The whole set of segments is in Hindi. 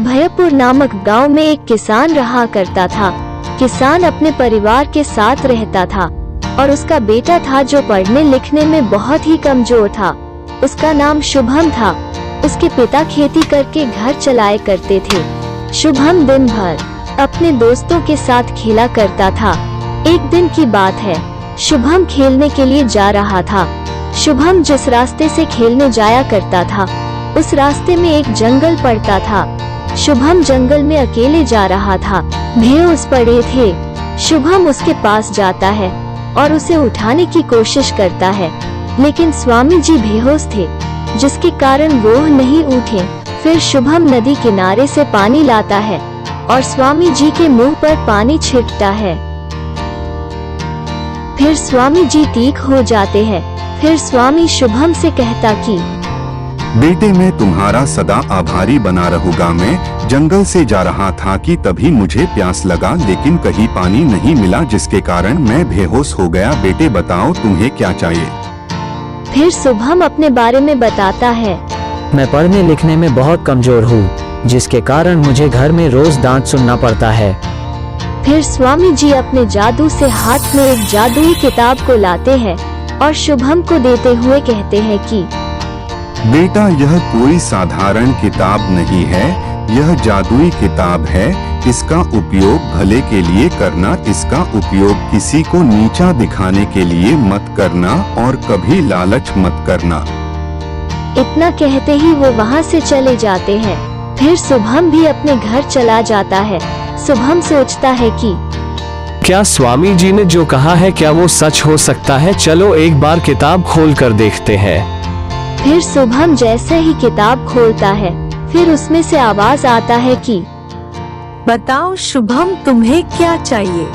अभयपुर नामक गांव में एक किसान रहा करता था। किसान अपने परिवार के साथ रहता था और उसका बेटा था जो पढ़ने लिखने में बहुत ही कमजोर था। उसका नाम शुभम था। उसके पिता खेती करके घर चलाए करते थे। शुभम दिन भर अपने दोस्तों के साथ खेला करता था। एक दिन की बात है, शुभम खेलने के लिए जा रहा था। शुभम जिस रास्ते से खेलने जाया करता था उस रास्ते में एक जंगल पड़ता था। शुभम जंगल में अकेले जा रहा था। बेहोश पड़े थे। शुभम उसके पास जाता है और उसे उठाने की कोशिश करता है, लेकिन स्वामी जी बेहोश थे जिसके कारण वो नहीं उठे। फिर शुभम नदी किनारे से पानी लाता है और स्वामी जी के मुंह पर पानी छिड़कता है। फिर स्वामी जी ठीक हो जाते हैं। फिर स्वामी शुभम से कहता कि बेटे मैं तुम्हारा सदा आभारी बना रहूंगा। मैं जंगल से जा रहा था कि तभी मुझे प्यास लगा, लेकिन कहीं पानी नहीं मिला जिसके कारण मैं बेहोश हो गया। बेटे बताओ तुम्हें क्या चाहिए। फिर शुभम अपने बारे में बताता है। मैं पढ़ने लिखने में बहुत कमजोर हूँ जिसके कारण मुझे घर में रोज डांट सुनना पड़ता है। फिर स्वामी जी अपने जादू से हाथ में एक जादुई किताब को लाते हैं और शुभम को देते हुए कहते हैं कि बेटा यह कोई साधारण किताब नहीं है, यह जादुई किताब है। इसका उपयोग भले के लिए करना, इसका उपयोग किसी को नीचा दिखाने के लिए मत करना और कभी लालच मत करना। इतना कहते ही वो वहाँ से चले जाते हैं। फिर शुभम भी अपने घर चला जाता है। शुभम सोचता है कि क्या स्वामी जी ने जो कहा है क्या वो सच हो सकता है। चलो एक बार किताब खोल कर देखते हैं। फिर शुभम जैसे ही किताब खोलता है फिर उसमें से आवाज आता है कि बताओ शुभम तुम्हें क्या चाहिए।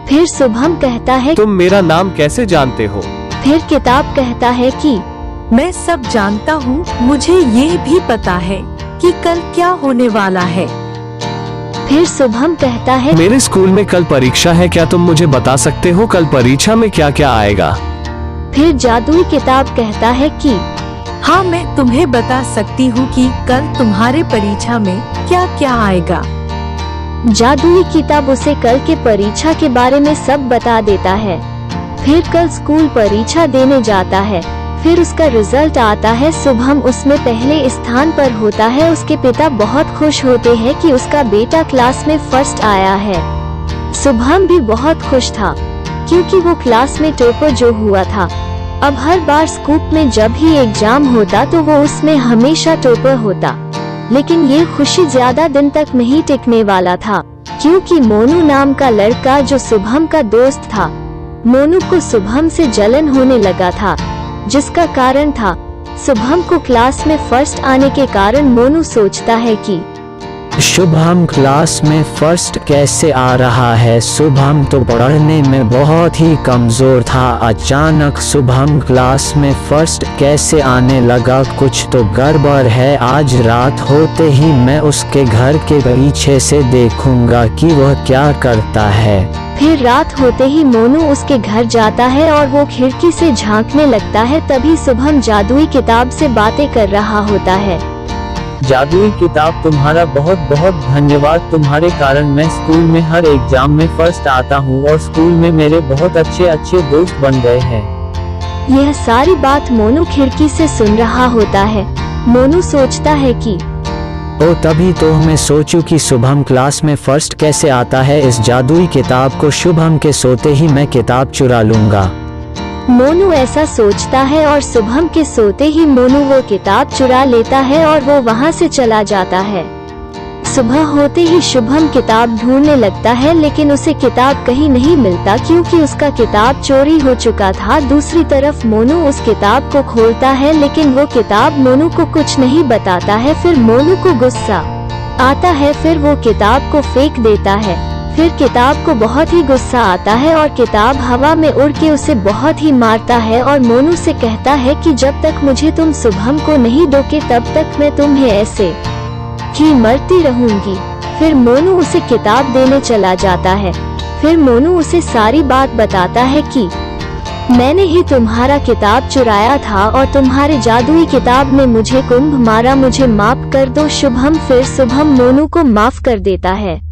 फिर शुभम कहता है तुम मेरा नाम कैसे जानते हो। फिर किताब कहता है कि मैं सब जानता हूँ, मुझे ये भी पता है कि कल क्या होने वाला है। फिर शुभम कहता है मेरे स्कूल में कल परीक्षा है, क्या तुम मुझे बता सकते हो कल परीक्षा में क्या क्या आएगा। फिर जादुई किताब कहता है कि हाँ मैं तुम्हें बता सकती हूँ कि कल तुम्हारे परीक्षा में क्या क्या आएगा। जादुई किताब उसे कल के परीक्षा के बारे में सब बता देता है। फिर कल स्कूल परीक्षा देने जाता है। फिर उसका रिजल्ट आता है। शुभम उसमें पहले स्थान पर होता है। उसके पिता बहुत खुश होते हैं कि उसका बेटा क्लास में फर्स्ट आया है। शुभम भी बहुत खुश था क्योंकि वो क्लास में टॉपर जो हुआ था। अब हर बार स्कूल में जब भी एग्जाम होता तो वो उसमें हमेशा टॉपर होता। लेकिन ये खुशी ज्यादा दिन तक नहीं टिकने वाला था क्योंकि मोनू नाम का लड़का जो शुभम का दोस्त था, मोनू को शुभम से जलन होने लगा था, जिसका कारण था शुभम को क्लास में फर्स्ट आने के कारण मोनू सोचता है कि शुभम क्लास में फर्स्ट कैसे आ रहा है। शुभम तो पढ़ने में बहुत ही कमजोर था, अचानक शुभम क्लास में फर्स्ट कैसे आने लगा। कुछ तो गड़बड़ है। आज रात होते ही मैं उसके घर के पीछे से देखूंगा कि वह क्या करता है। फिर रात होते ही मोनू उसके घर जाता है और वो खिड़की से झांकने लगता है। तभी शुभम जादुई किताब से बातें कर रहा होता है। जादुई किताब तुम्हारा बहुत बहुत धन्यवाद। तुम्हारे कारण मैं स्कूल में हर एग्जाम में फर्स्ट आता हूँ और स्कूल में मेरे बहुत अच्छे अच्छे दोस्त बन गए हैं। यह सारी बात मोनू खिड़की से सुन रहा होता है। मोनू सोचता है कि ओ तभी तो मैं सोचूं कि शुभम क्लास में फर्स्ट कैसे आता है। इस जादुई किताब को शुभम के सोते ही मैं किताब चुरा लूंगा। मोनू ऐसा सोचता है और शुभम के सोते ही मोनू वो किताब चुरा लेता है और वो वहाँ से चला जाता है। सुबह होते ही शुभम किताब ढूंढने लगता है, लेकिन उसे किताब कहीं नहीं मिलता क्योंकि उसका किताब चोरी हो चुका था। दूसरी तरफ मोनू उस किताब को खोलता है, लेकिन वो किताब मोनू को कुछ नहीं बताता है। फिर मोनू को गुस्सा आता है, फिर वो किताब को फेंक देता है। फिर किताब को बहुत ही गुस्सा आता है और किताब हवा में उड़ के उसे बहुत ही मारता है और मोनू से कहता है कि जब तक मुझे तुम शुभम को नहीं दोगे तब तक मैं तुम्हें ऐसे ही मरती रहूंगी। फिर मोनू उसे किताब देने चला जाता है। फिर मोनू उसे सारी बात बताता है कि मैंने ही तुम्हारा किताब चुराया था और तुम्हारे जादुई किताब ने मुझे कुंभ मारा, मुझे माफ कर दो। शुभम फिर शुभम मोनू को माफ कर देता है।